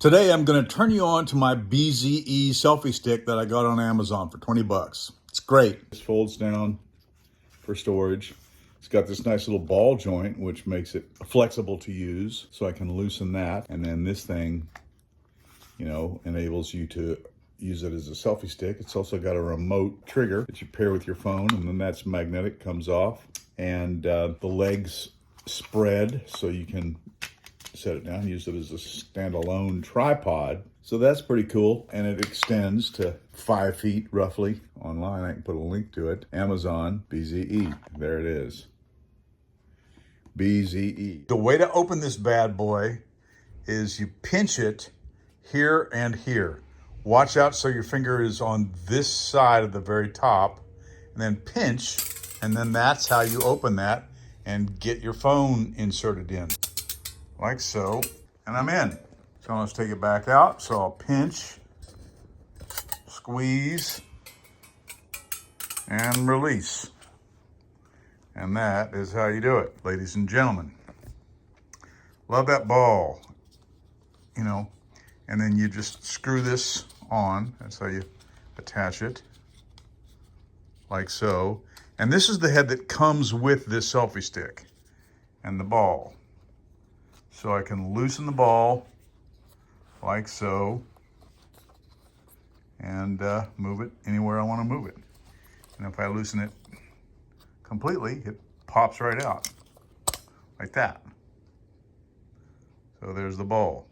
Today I'm going to turn you on to my BZE selfie stick that I got on Amazon for 20 bucks. It's great. It folds down for storage. It's got this nice little ball joint which makes it flexible to use, so I can loosen that. And then this thing, enables you to use it as a selfie stick. It's also got a remote trigger that you pair with your phone, and then that's magnetic, comes off. And the legs spread so you can set it down, use it as a standalone tripod. So that's pretty cool. And it extends to 5 feet roughly. Online, I can put a link to it. Amazon, BZE, there it is. BZE. The way to open this bad boy is you pinch it here and here. Watch out so your finger is on this side of the very top, and then pinch, and then that's how you open that and get your phone inserted in. Like so, and I'm in. So let's take it back out. So I'll pinch, squeeze, and release. And that is how you do it, ladies and gentlemen. Love that ball, and then you just screw this on. That's how you attach it, like so. And this is the head that comes with this selfie stick and the ball. So I can loosen the ball like so and move it anywhere I want to move it. And if I loosen it completely, it pops right out like that. So there's the ball.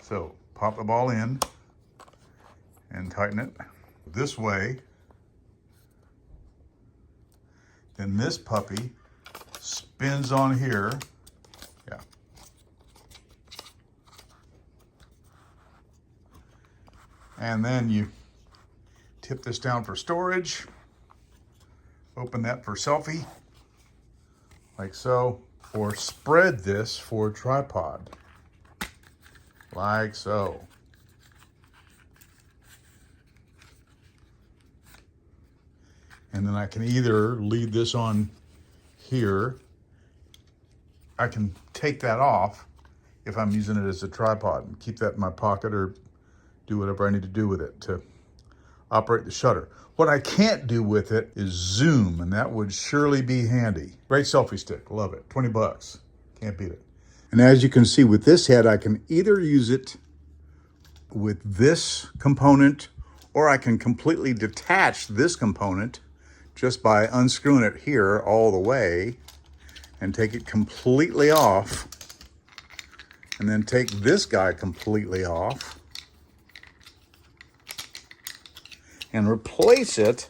So pop the ball in and tighten it this way. Then this puppy spins on here. And then you tip this down for storage. Open that for selfie, like so. Or spread this for a tripod, like so. And then I can either leave this on here. I can take that off if I'm using it as a tripod and keep that in my pocket, or do whatever I need to do with it to operate the shutter. What I can't do with it is zoom, and that would surely be handy. Great selfie stick, love it. 20 bucks, can't beat it. And as you can see with this head, I can either use it with this component, or I can completely detach this component just by unscrewing it here all the way and take it completely off, and then take this guy completely off and replace it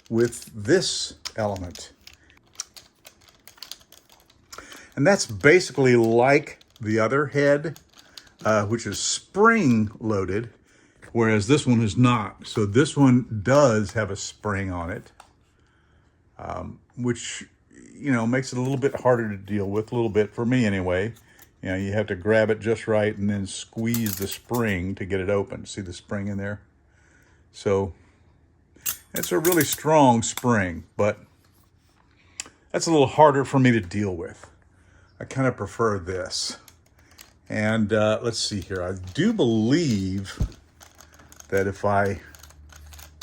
with this element. And that's basically like the other head, which is spring loaded, whereas this one is not. So this one does have a spring on it, which, makes it a little bit harder to deal with, a little bit for me anyway. You have to grab it just right and then squeeze the spring to get it open. See the spring in there? So it's a really strong spring, but that's a little harder for me to deal with. I kind of prefer this. And let's see here. I do believe that if I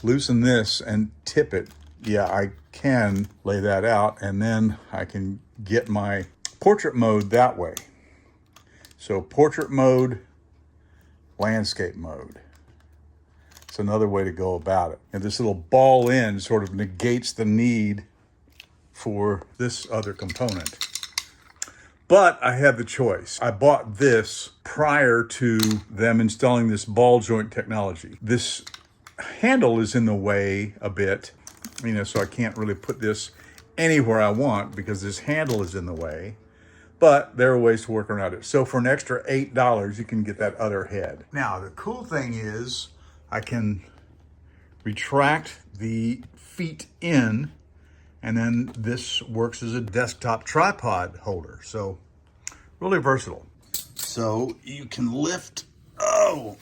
loosen this and tip it, I can lay that out, and then I can get my portrait mode that way. So portrait mode, landscape mode. It's another way to go about it. And this little ball end sort of negates the need for this other component. But I had the choice. I bought this prior to them installing this ball joint technology. This handle is in the way a bit, so I can't really put this anywhere I want because this handle is in the way. But there are ways to work around it. So for an extra $8, you can get that other head. Now, the cool thing is, I can retract the feet in, and then this works as a desktop tripod holder. So really versatile. So you can lift, the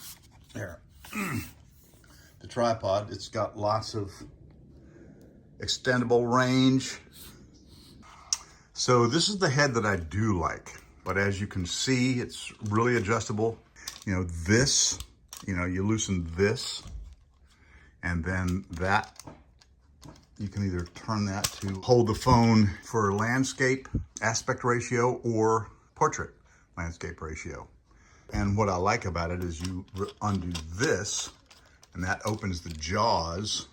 tripod. It's got lots of extendable range. So this is the head that I do like. But as you can see, it's really adjustable. You know, this, you know, you loosen this, and then that, you can either turn that to hold the phone for landscape aspect ratio or portrait landscape ratio. And what I like about it is you undo this, and that opens the jaws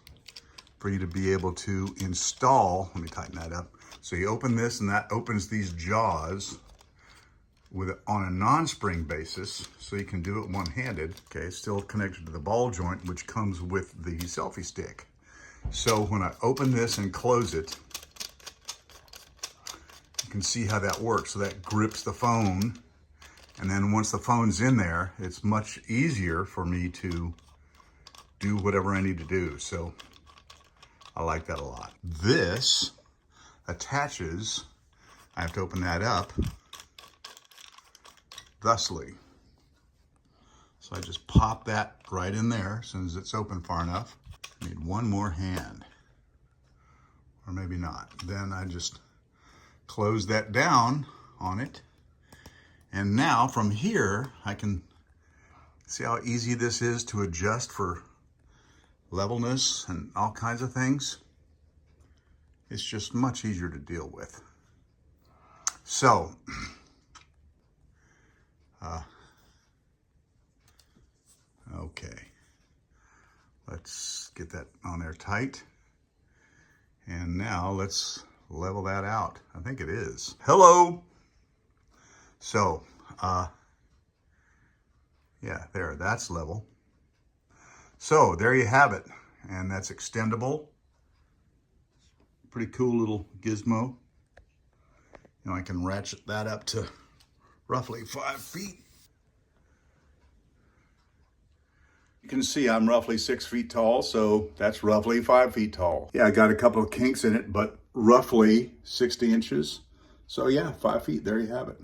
for you to be able to install. Let me tighten that up. So you open this, and that opens these jaws on a non-spring basis, so you can do it one-handed. Okay, it's still connected to the ball joint, which comes with the selfie stick. So when I open this and close it, you can see how that works. So that grips the phone. And then once the phone's in there, it's much easier for me to do whatever I need to do. So I like that a lot. This attaches, I have to open that up thusly. So I just pop that right in there as soon as it's open far enough. I need one more hand, or maybe not. Then I just close that down on it. And now from here, I can see how easy this is to adjust for levelness and all kinds of things. It's just much easier to deal with. So, okay, let's get that on there tight. And now let's level that out. I think it is. Hello. So, yeah, there, that's level. So there you have it. And that's extendable. Pretty cool little gizmo. You know, I can ratchet that up to roughly 5 feet. You can see I'm roughly 6 feet tall, so that's roughly 5 feet tall. Yeah, I got a couple of kinks in it, but roughly 60 inches. So yeah, 5 feet, there you have it.